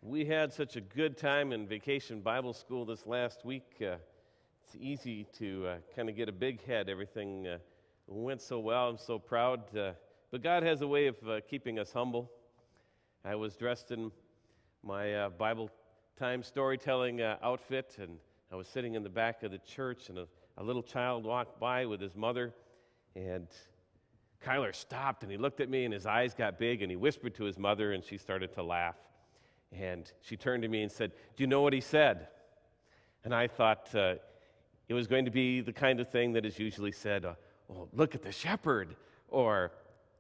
We had such a good time in Vacation Bible School this last week. It's easy to kind of get a big head. Everything went so well. I'm so proud. But God has a way of keeping us humble. I was dressed in my Bible time storytelling outfit, and I was sitting in the back of the church, and a little child walked by with his mother, and Kyler stopped, and he looked at me, and his eyes got big, and he whispered to his mother, and she started to laugh. And she turned to me and said, "Do you know what he said?" And I thought it was going to be the kind of thing that is usually said, "Oh, look at the shepherd," or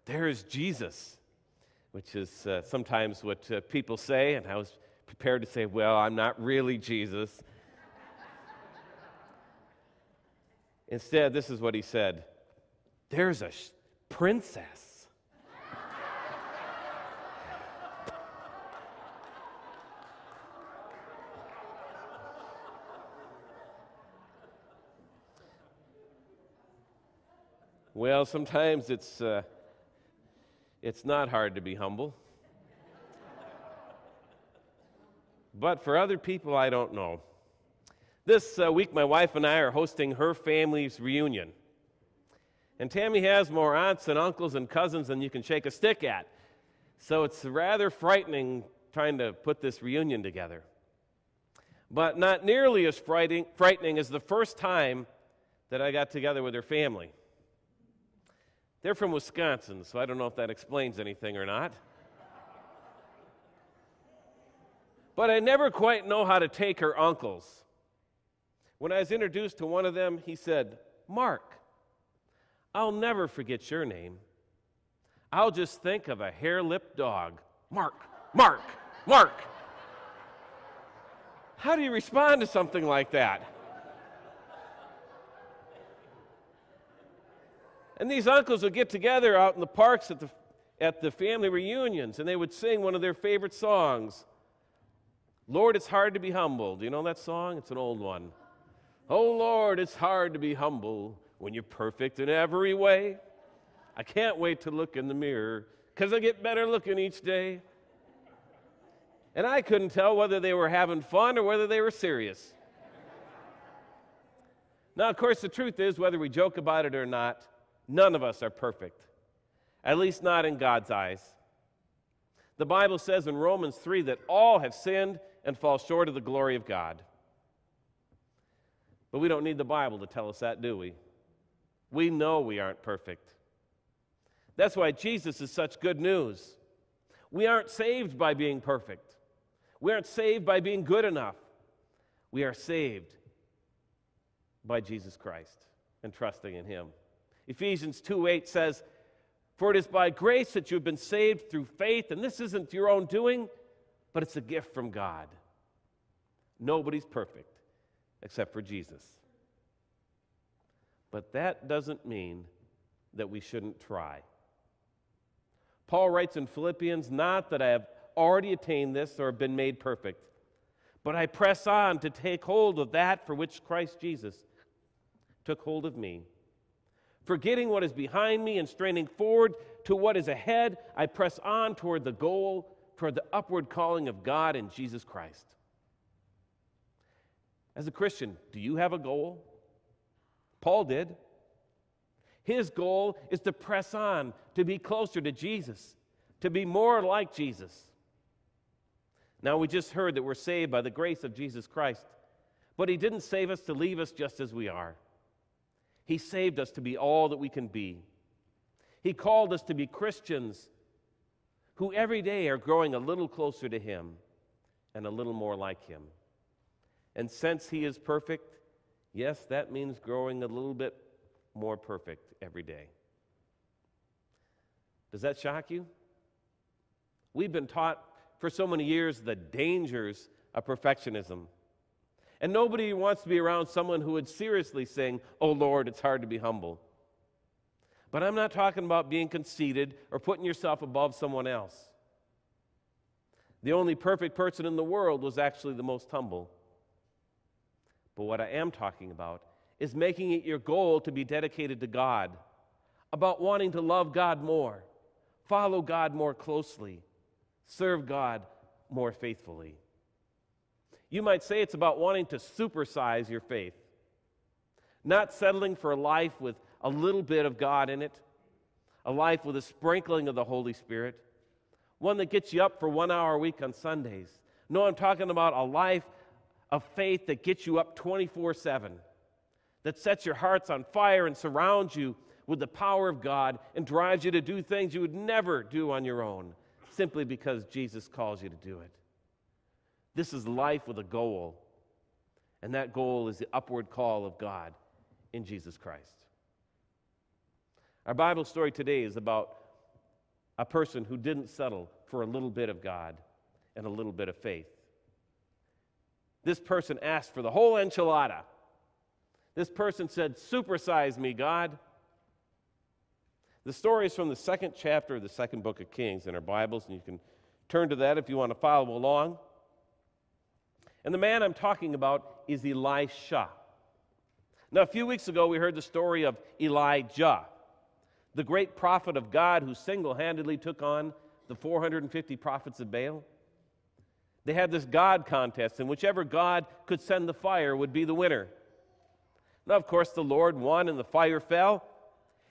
"There's Jesus," which is sometimes what people say, and I was prepared to say, "Well, I'm not really Jesus." Instead, this is what he said: "There's a princess." Well, sometimes it's not hard to be humble. But for other people, I don't know. This week, my wife and I are hosting her family's reunion. And Tammy has more aunts and uncles and cousins than you can shake a stick at. So it's rather frightening trying to put this reunion together. But not nearly as frightening as the first time that I got together with her family. They're from Wisconsin, so I don't know if that explains anything or not. But I never quite know how to take her uncles. When I was introduced to one of them, he said, "Mark, I'll never forget your name. I'll just think of a hair-lipped dog. Mark, Mark, Mark." How do you respond to something like that? And these uncles would get together out in the parks at the family reunions, and they would sing one of their favorite songs. "Lord, it's hard to be humble." Do you know that song? It's an old one. "Oh, Lord, it's hard to be humble when you're perfect in every way. I can't wait to look in the mirror, 'cause I get better looking each day." And I couldn't tell whether they were having fun or whether they were serious. Now, of course, the truth is, whether we joke about it or not, none of us are perfect, at least not in God's eyes. The Bible says in Romans 3 that all have sinned and fall short of the glory of God. But we don't need the Bible to tell us that, do we? We know we aren't perfect. That's why Jesus is such good news. We aren't saved by being perfect. We aren't saved by being good enough. We are saved by Jesus Christ and trusting in Him. Ephesians 2:8 says, "For it is by grace that you've been saved through faith, and this isn't your own doing, but it's a gift from God." Nobody's perfect except for Jesus. But that doesn't mean that we shouldn't try. Paul writes in Philippians, "Not that I have already attained this or been made perfect, but I press on to take hold of that for which Christ Jesus took hold of me. Forgetting what is behind me and straining forward to what is ahead, I press on toward the goal, toward the upward calling of God in Jesus Christ." As a Christian, do you have a goal? Paul did. His goal is to press on, to be closer to Jesus, to be more like Jesus. Now, we just heard that we're saved by the grace of Jesus Christ, but He didn't save us to leave us just as we are. He saved us to be all that we can be. He called us to be Christians who every day are growing a little closer to Him and a little more like Him. And since He is perfect, yes, that means growing a little bit more perfect every day. Does that shock you? We've been taught for so many years the dangers of perfectionism. And nobody wants to be around someone who would seriously sing, "Oh, Lord, it's hard to be humble." But I'm not talking about being conceited or putting yourself above someone else. The only perfect person in the world was actually the most humble. But what I am talking about is making it your goal to be dedicated to God, about wanting to love God more, follow God more closely, serve God more faithfully. You might say it's about wanting to supersize your faith, not settling for a life with a little bit of God in it, a life with a sprinkling of the Holy Spirit, one that gets you up for 1 hour a week on Sundays. No, I'm talking about a life of faith that gets you up 24/7, that sets your hearts on fire and surrounds you with the power of God and drives you to do things you would never do on your own, simply because Jesus calls you to do it. This is life with a goal, and that goal is the upward call of God in Jesus Christ. Our Bible story today is about a person who didn't settle for a little bit of God and a little bit of faith. This person asked for the whole enchilada. This person said, "Supersize me, God." The story is from the 2nd chapter of the 2nd book of Kings in our Bibles, and you can turn to that if you want to follow along. And the man I'm talking about is Elisha. Now, a few weeks ago, we heard the story of Elijah, the great prophet of God who single-handedly took on the 450 prophets of Baal. They had this God contest, and whichever God could send the fire would be the winner. Now, of course, the Lord won, and the fire fell,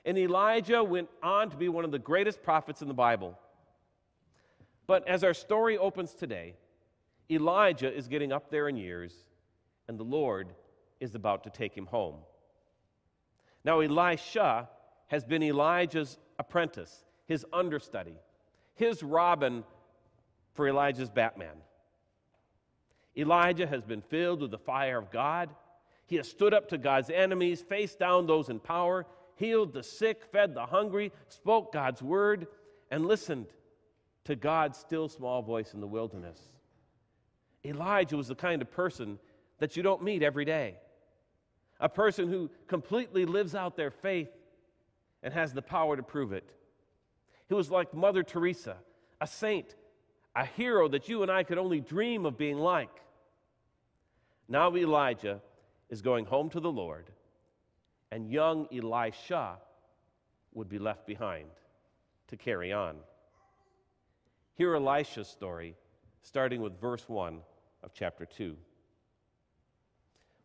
and Elijah went on to be one of the greatest prophets in the Bible. But as our story opens today, Elijah is getting up there in years, and the Lord is about to take him home. Now, Elisha has been Elijah's apprentice, his understudy, his Robin for Elijah's Batman. Elijah has been filled with the fire of God. He has stood up to God's enemies, faced down those in power, healed the sick, fed the hungry, spoke God's word, and listened to God's still small voice in the wilderness. Elijah was the kind of person that you don't meet every day. A person who completely lives out their faith and has the power to prove it. He was like Mother Teresa, a saint, a hero that you and I could only dream of being like. Now Elijah is going home to the Lord, and young Elisha would be left behind to carry on. Hear Elisha's story, starting with verse 1 of chapter 2.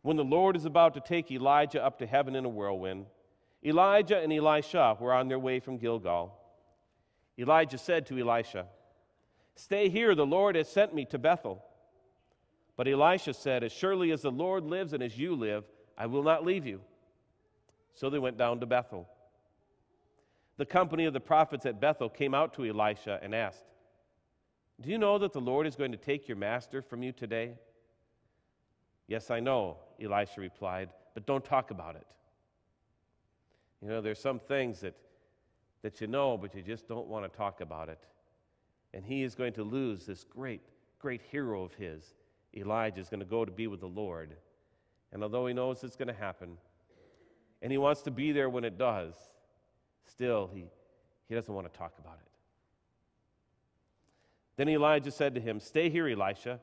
When the Lord is about to take Elijah up to heaven in a whirlwind, Elijah and Elisha were on their way from Gilgal. Elijah said to Elisha, "Stay here, the Lord has sent me to Bethel." But Elisha said, "As surely as the Lord lives and as you live, I will not leave you." So they went down to Bethel. The company of the prophets at Bethel came out to Elisha and asked, "Do you know that the Lord is going to take your master from you today?" "Yes, I know," Elisha replied, "but don't talk about it." You know, there's some things that you know, but you just don't want to talk about it. And he is going to lose this great, great hero of his. Elijah is going to go to be with the Lord. And although he knows it's going to happen, and he wants to be there when it does, still he doesn't want to talk about it. Then Elijah said to him, "Stay here, Elisha.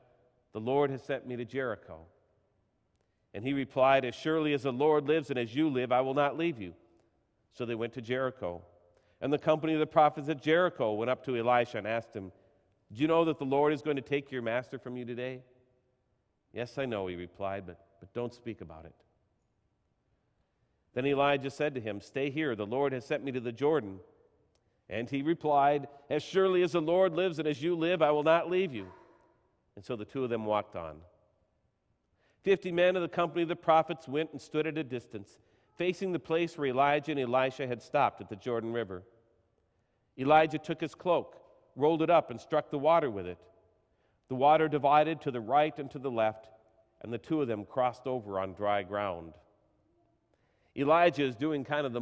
The Lord has sent me to Jericho." And he replied, "As surely as the Lord lives and as you live, I will not leave you." So they went to Jericho. And the company of the prophets at Jericho went up to Elisha and asked him, "Do you know that the Lord is going to take your master from you today?" "Yes, I know," he replied, but don't speak about it. Then Elijah said to him, "Stay here, the Lord has sent me to the Jordan." And he replied, "As surely as the Lord lives and as you live, I will not leave you." And so the two of them walked on. 50 men of the company of the prophets went and stood at a distance, facing the place where Elijah and Elisha had stopped at the Jordan River. Elijah took his cloak, rolled it up, and struck the water with it. The water divided to the right and to the left, and the two of them crossed over on dry ground. Elijah is doing kind of the